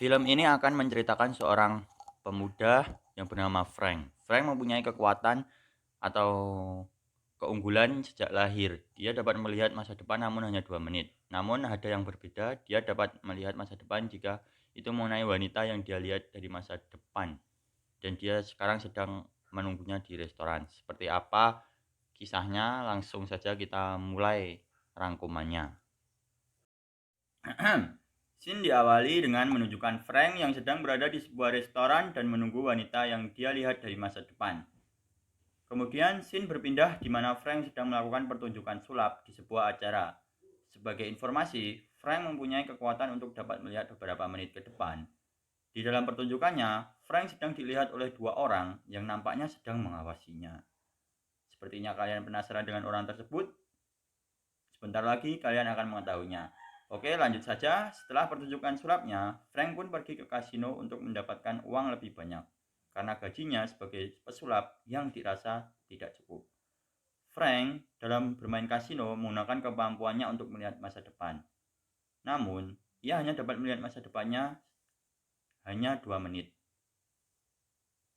Film ini akan menceritakan seorang pemuda yang bernama Frank. Frank mempunyai kekuatan atau keunggulan sejak lahir. Dia dapat melihat masa depan namun hanya 2 menit. Namun ada yang berbeda, dia dapat melihat masa depan jika itu mengenai wanita yang dia lihat dari masa depan. Dan dia sekarang sedang menunggunya di restoran. Seperti apa kisahnya? Langsung saja kita mulai rangkumannya. Scene diawali dengan menunjukkan Frank yang sedang berada di sebuah restoran dan menunggu wanita yang dia lihat dari masa depan. Kemudian scene berpindah di mana Frank sedang melakukan pertunjukan sulap di sebuah acara. Sebagai informasi, Frank mempunyai kekuatan untuk dapat melihat beberapa menit ke depan. Di dalam pertunjukannya, Frank sedang dilihat oleh 2 orang yang nampaknya sedang mengawasinya. Sepertinya kalian penasaran dengan orang tersebut? Sebentar lagi kalian akan mengetahuinya. Oke, lanjut saja. Setelah pertunjukan sulapnya, Frank pun pergi ke kasino untuk mendapatkan uang lebih banyak karena gajinya sebagai pesulap yang dirasa tidak cukup. Frank dalam bermain kasino menggunakan kemampuannya untuk melihat masa depan. Namun, ia hanya dapat melihat masa depannya hanya 2 menit.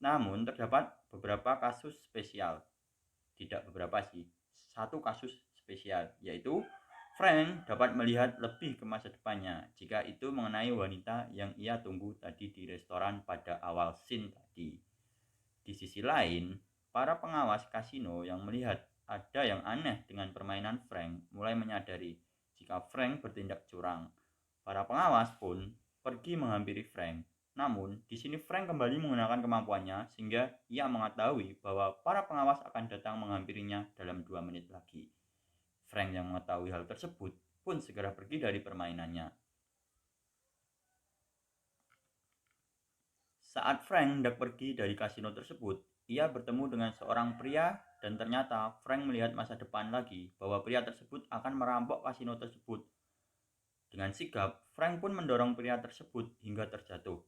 Namun, terdapat beberapa kasus spesial. Tidak beberapa sih, satu kasus spesial, yaitu Frank dapat melihat lebih ke masa depannya jika itu mengenai wanita yang ia tunggu tadi di restoran pada awal scene tadi. Di sisi lain, para pengawas kasino yang melihat ada yang aneh dengan permainan Frank mulai menyadari jika Frank bertindak curang. Para pengawas pun pergi menghampiri Frank. Namun, di sini Frank kembali menggunakan kemampuannya sehingga ia mengetahui bahwa para pengawas akan datang menghampirinya dalam 2 menit lagi. Frank yang mengetahui hal tersebut pun segera pergi dari permainannya. Saat Frank hendak pergi dari kasino tersebut, ia bertemu dengan seorang pria dan ternyata Frank melihat masa depan lagi bahwa pria tersebut akan merampok kasino tersebut. Dengan sigap, Frank pun mendorong pria tersebut hingga terjatuh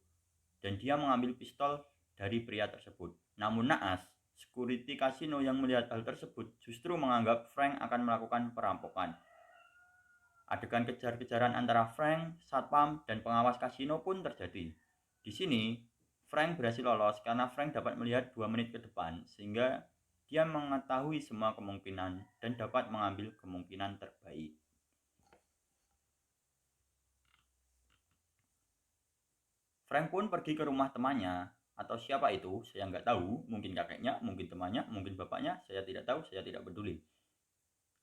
dan dia mengambil pistol dari pria tersebut. Namun naas, security kasino yang melihat hal tersebut justru menganggap Frank akan melakukan perampokan. Adegan kejar-kejaran antara Frank, satpam, dan pengawas kasino pun terjadi. Di sini, Frank berhasil lolos karena Frank dapat melihat 2 menit ke depan sehingga dia mengetahui semua kemungkinan dan dapat mengambil kemungkinan terbaik. Frank pun pergi ke rumah temannya, atau siapa itu, saya nggak tahu, mungkin kakeknya, mungkin temannya, mungkin bapaknya, saya tidak tahu, saya tidak peduli.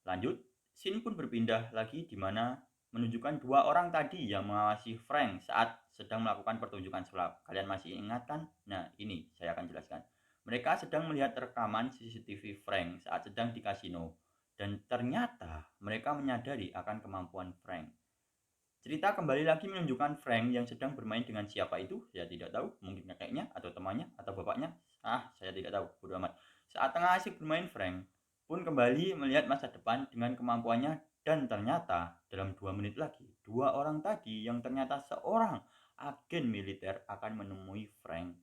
Lanjut, scene pun berpindah lagi di mana menunjukkan 2 orang tadi yang mengawasi Frank saat sedang melakukan pertunjukan sulap. Kalian masih ingat kan? Nah, ini saya akan jelaskan. Mereka sedang melihat rekaman CCTV Frank saat sedang di kasino. Dan ternyata mereka menyadari akan kemampuan Frank. Cerita kembali lagi menunjukkan Frank yang sedang bermain dengan siapa itu, saya tidak tahu, mungkin kakeknya atau temannya atau bapaknya. Saya tidak tahu, bodo amat. Saat tengah asik bermain, Frank pun kembali melihat masa depan dengan kemampuannya dan ternyata dalam 2 menit lagi, 2 orang tadi yang ternyata seorang agen militer akan menemui Frank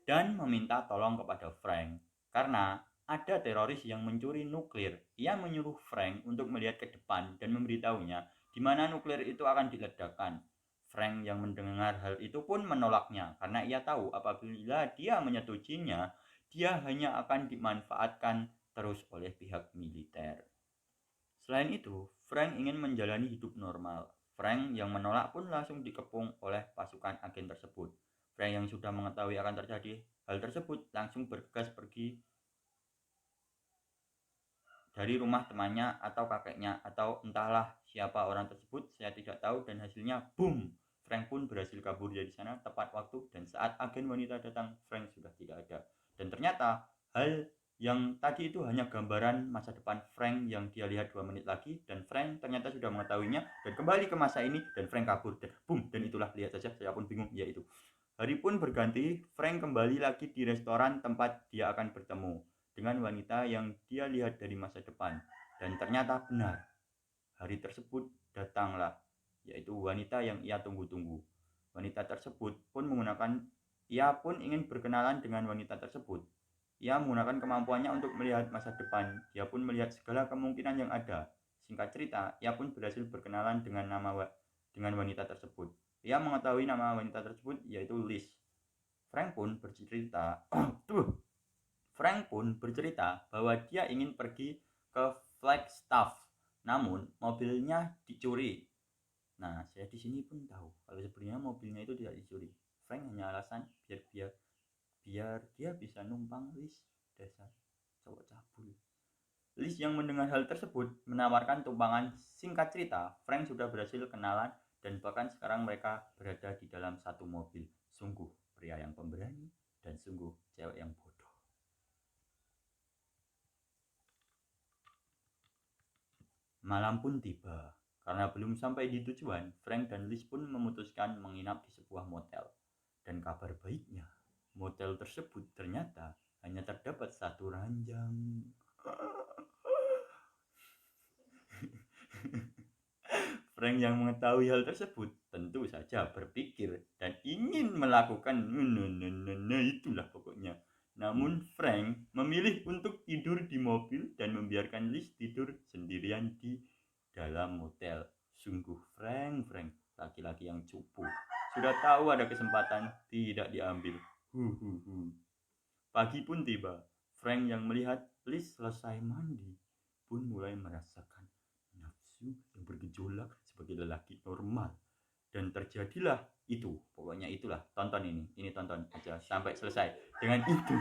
dan meminta tolong kepada Frank karena ada teroris yang mencuri nuklir. Ia menyuruh Frank untuk melihat ke depan dan memberitahunya di mana nuklir itu akan diledakkan. Frank yang mendengar hal itu pun menolaknya karena ia tahu apabila dia menyetujuinya, dia hanya akan dimanfaatkan terus oleh pihak militer. Selain itu, Frank ingin menjalani hidup normal. Frank yang menolak pun langsung dikepung oleh pasukan agen tersebut. Frank yang sudah mengetahui akan terjadi hal tersebut langsung bergegas pergi dari rumah temannya atau kakeknya atau entahlah siapa orang tersebut, saya tidak tahu, dan hasilnya boom, Frank pun berhasil kabur dari sana tepat waktu dan saat agen wanita datang, Frank sudah tidak ada. Dan ternyata hal yang tadi itu hanya gambaran masa depan Frank yang dia lihat 2 menit lagi dan Frank ternyata sudah mengetahuinya dan kembali ke masa ini dan Frank kabur dan boom, dan itulah, lihat saja, saya pun bingung, yaitu hari pun berganti. Frank kembali lagi di restoran tempat dia akan bertemu dengan wanita yang dia lihat dari masa depan. Dan ternyata benar, hari tersebut datanglah, yaitu wanita yang ia tunggu-tunggu. Wanita tersebut pun ia pun ingin berkenalan dengan wanita tersebut. Ia menggunakan kemampuannya untuk melihat masa depan. Dia pun melihat segala kemungkinan yang ada, Singkat cerita, ia pun berhasil berkenalan dengan wanita tersebut. Ia mengetahui nama wanita tersebut yaitu Liz. Frank pun bercerita bahwa dia ingin pergi ke Flagstaff, namun mobilnya dicuri. Nah, saya di sini pun tahu kalau sebenarnya mobilnya itu tidak dicuri. Frank hanya alasan biar dia bisa numpang Liz, dasar cowok cabul. Liz yang mendengar hal tersebut menawarkan tumpangan. Singkat cerita, Frank sudah berhasil kenalan dan bahkan sekarang mereka berada di dalam satu mobil. Sungguh pria yang pemberani dan sungguh cewek yang bodoh. Malam pun tiba. Karena belum sampai di tujuan, Frank dan Liz pun memutuskan menginap di sebuah motel. Dan kabar baiknya, motel tersebut ternyata hanya terdapat satu ranjang. Frank yang mengetahui hal tersebut tentu saja berpikir dan ingin melakukan itulah pokoknya. Namun Frank memilih untuk tidur di mobil dan membiarkan Liz tidur sendirian di dalam motel. Sungguh Frank, laki-laki yang cupu. Sudah tahu ada kesempatan, tidak diambil. Pagi pun tiba. Frank yang melihat Liz selesai mandi pun mulai merasakan nafsu yang bergejolak sebagai lelaki normal. Dan terjadilah itu. Pokoknya itulah. Tonton ini tonton aja sampai selesai. Dengan itu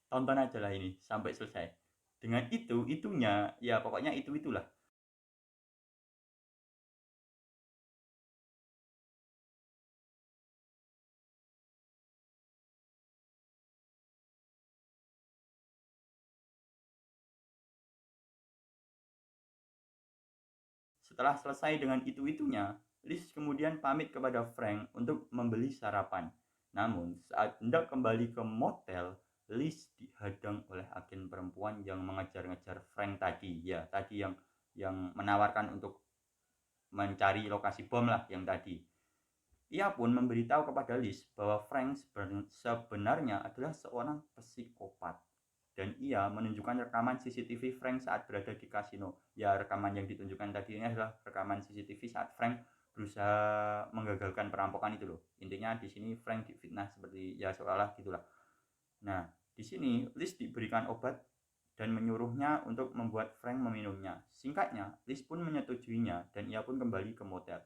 tonton aja lah ini sampai selesai. Dengan itunya ya pokoknya itulah. Setelah selesai dengan itunya, Liz kemudian pamit kepada Frank untuk membeli sarapan. Namun saat hendak kembali ke motel, Liz dihadang oleh agen perempuan yang mengejar-ngejar Frank tadi. Ya, tadi yang menawarkan untuk mencari lokasi bom lah yang tadi. Ia pun memberitahu kepada Liz bahwa Frank sebenarnya adalah seorang psikopat. Dan ia menunjukkan rekaman CCTV Frank saat berada di kasino. Ya, rekaman yang ditunjukkan tadi ini adalah rekaman CCTV saat Frank berusaha menggagalkan perampokan itu loh. Intinya di sini Frank difitnah seperti ya seolah gitulah. Nah, di sini Liz diberikan obat dan menyuruhnya untuk membuat Frank meminumnya. Singkatnya, Liz pun menyetujuinya dan ia pun kembali ke motel.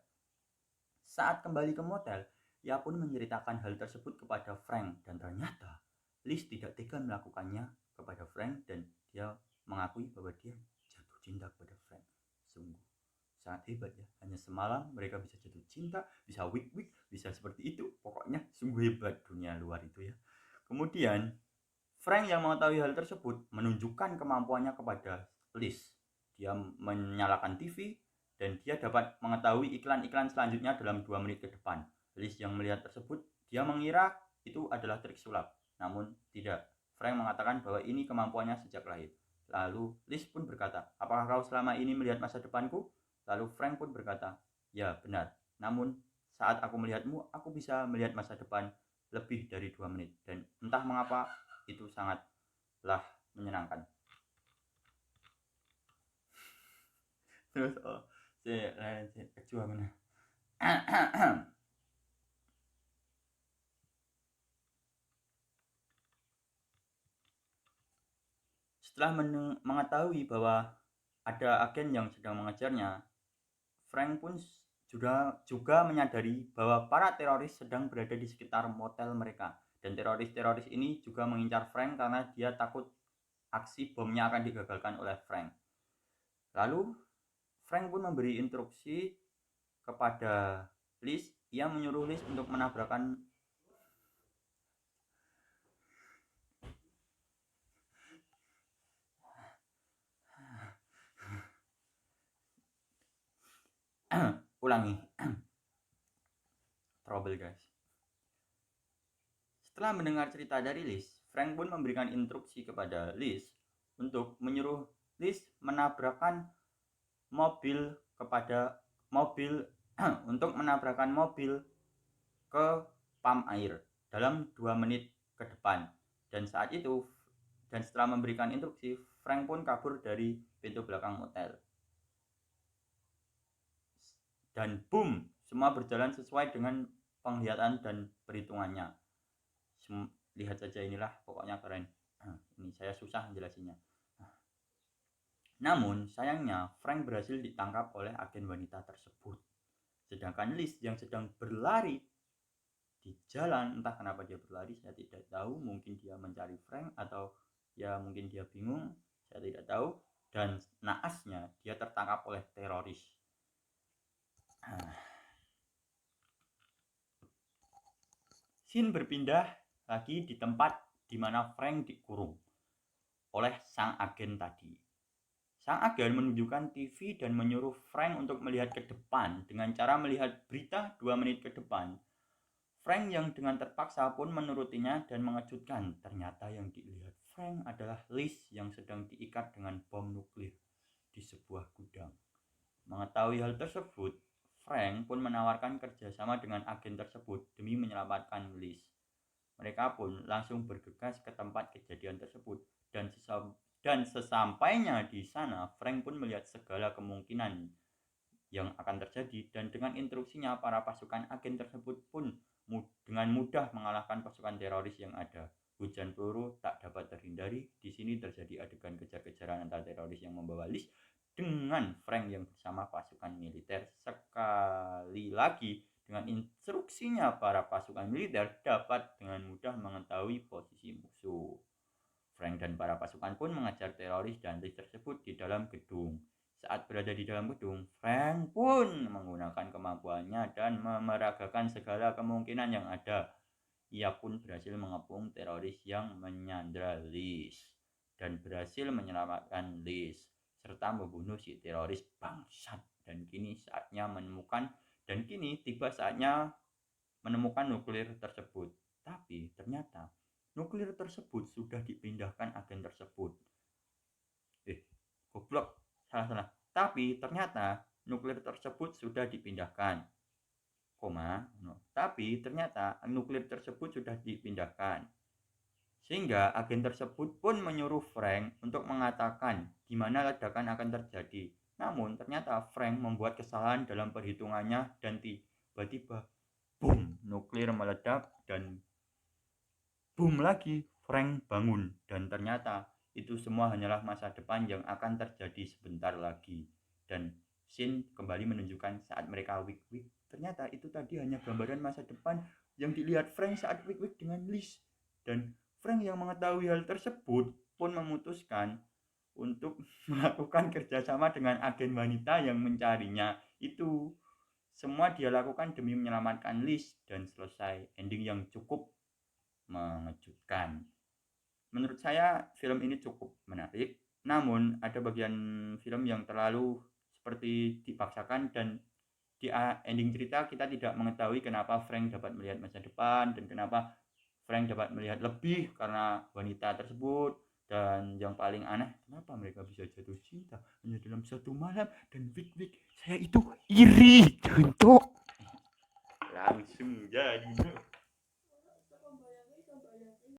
Saat kembali ke motel, ia pun menceritakan hal tersebut kepada Frank dan ternyata Liz tidak tega melakukannya kepada Frank dan dia mengakui bahwa dia jatuh cinta kepada Frank. Sungguh sangat hebat ya. Hanya semalam mereka bisa jatuh cinta, bisa wik-wik, bisa seperti itu. Pokoknya sungguh hebat dunia luar itu ya. Kemudian Frank yang mengetahui hal tersebut menunjukkan kemampuannya kepada Liz. Dia menyalakan TV dan dia dapat mengetahui iklan-iklan selanjutnya dalam 2 menit ke depan. Liz yang melihat tersebut, dia mengira itu adalah trik sulap. Namun tidak. Frank mengatakan bahwa ini kemampuannya sejak lahir. Lalu Liz pun berkata, apakah kau selama ini melihat masa depanku? Lalu Frank pun berkata, ya benar. Namun saat aku melihatmu, aku bisa melihat masa depan lebih dari 2 menit. Dan entah mengapa itu sangatlah menyenangkan. Terus saya kecuali mana? Setelah mengetahui bahwa ada agen yang sedang mengejarnya, Frank pun juga menyadari bahwa para teroris sedang berada di sekitar motel mereka. Dan teroris-teroris ini juga mengincar Frank karena dia takut aksi bomnya akan digagalkan oleh Frank. Lalu Frank pun memberi instruksi kepada Liz. Ia menyuruh Liz untuk menabrakkan ulangi trouble guys. Setelah mendengar cerita dari Liz, Frank pun memberikan instruksi kepada Liz untuk menyuruh Liz menabrakkan mobil untuk menabrakkan mobil ke pam air dalam 2 menit ke depan. Dan setelah memberikan instruksi, Frank pun kabur dari pintu belakang motel. Dan boom, semua berjalan sesuai dengan penglihatan dan perhitungannya. Lihat saja, inilah pokoknya keren. Ini saya susah menjelasinya. Namun sayangnya Frank berhasil ditangkap oleh agen wanita tersebut. Sedangkan Liz yang sedang berlari di jalan, entah kenapa dia berlari, saya tidak tahu. Mungkin dia mencari Frank atau ya mungkin dia bingung, saya tidak tahu. Dan naasnya dia tertangkap oleh teroris. Scene berpindah lagi di tempat di mana Frank dikurung oleh sang agen tadi. Sang agen menunjukkan TV dan menyuruh Frank untuk melihat ke depan dengan cara melihat berita 2 menit ke depan. Frank yang dengan terpaksa pun menurutinya dan mengejutkan. Ternyata yang dilihat Frank adalah Liz yang sedang diikat dengan bom nuklir di sebuah gudang. Mengetahui hal tersebut, Frank pun menawarkan kerjasama dengan agen tersebut demi menyelamatkan Liz. Mereka pun langsung bergegas ke tempat kejadian tersebut dan sesampainya di sana, Frank pun melihat segala kemungkinan yang akan terjadi dan dengan instruksinya para pasukan agen tersebut pun dengan mudah mengalahkan pasukan teroris yang ada. Hujan peluru tak dapat terhindari. Di sini terjadi adegan kejar-kejaran antara teroris yang membawa Liz dengan Frank yang bersama pasukan militer. Sekali lagi, dengan instruksinya para pasukan militer dapat dengan mudah mengetahui posisi musuh. Frank dan para pasukan pun mengejar teroris dan Liz tersebut di dalam gedung. Saat berada di dalam gedung, Frank pun menggunakan kemampuannya dan memeragakan segala kemungkinan yang ada. Ia pun berhasil mengepung teroris yang menyandra Liz dan berhasil menyelamatkan Liz serta membunuh si teroris bangsat. Dan kini tiba saatnya menemukan nuklir tersebut. Tapi ternyata nuklir tersebut sudah dipindahkan agen tersebut. Goblok, salah. Tapi ternyata nuklir tersebut sudah dipindahkan. Tapi ternyata nuklir tersebut sudah dipindahkan. Sehingga agen tersebut pun menyuruh Frank untuk mengatakan di mana ledakan akan terjadi. Namun ternyata Frank membuat kesalahan dalam perhitungannya dan tiba-tiba boom, nuklir meledak dan boom lagi, Frank bangun dan ternyata itu semua hanyalah masa depan yang akan terjadi sebentar lagi. Dan scene kembali menunjukkan saat mereka wik-wik, ternyata itu tadi hanya gambaran masa depan yang dilihat Frank saat wik-wik dengan Liz. Dan Frank yang mengetahui hal tersebut pun memutuskan untuk melakukan kerjasama dengan agen wanita yang mencarinya. Itu semua dia lakukan demi menyelamatkan Liz dan selesai. Ending yang cukup mengejutkan. Menurut saya film ini cukup menarik, namun ada bagian film yang terlalu seperti dipaksakan dan di ending cerita kita tidak mengetahui kenapa Frank dapat melihat masa depan dan kenapa Frank dapat melihat lebih karena wanita tersebut. Dan yang paling aneh, kenapa mereka bisa jatuh cinta hanya dalam satu malam. Dan wik-wik saya itu iri untuk langsung jadi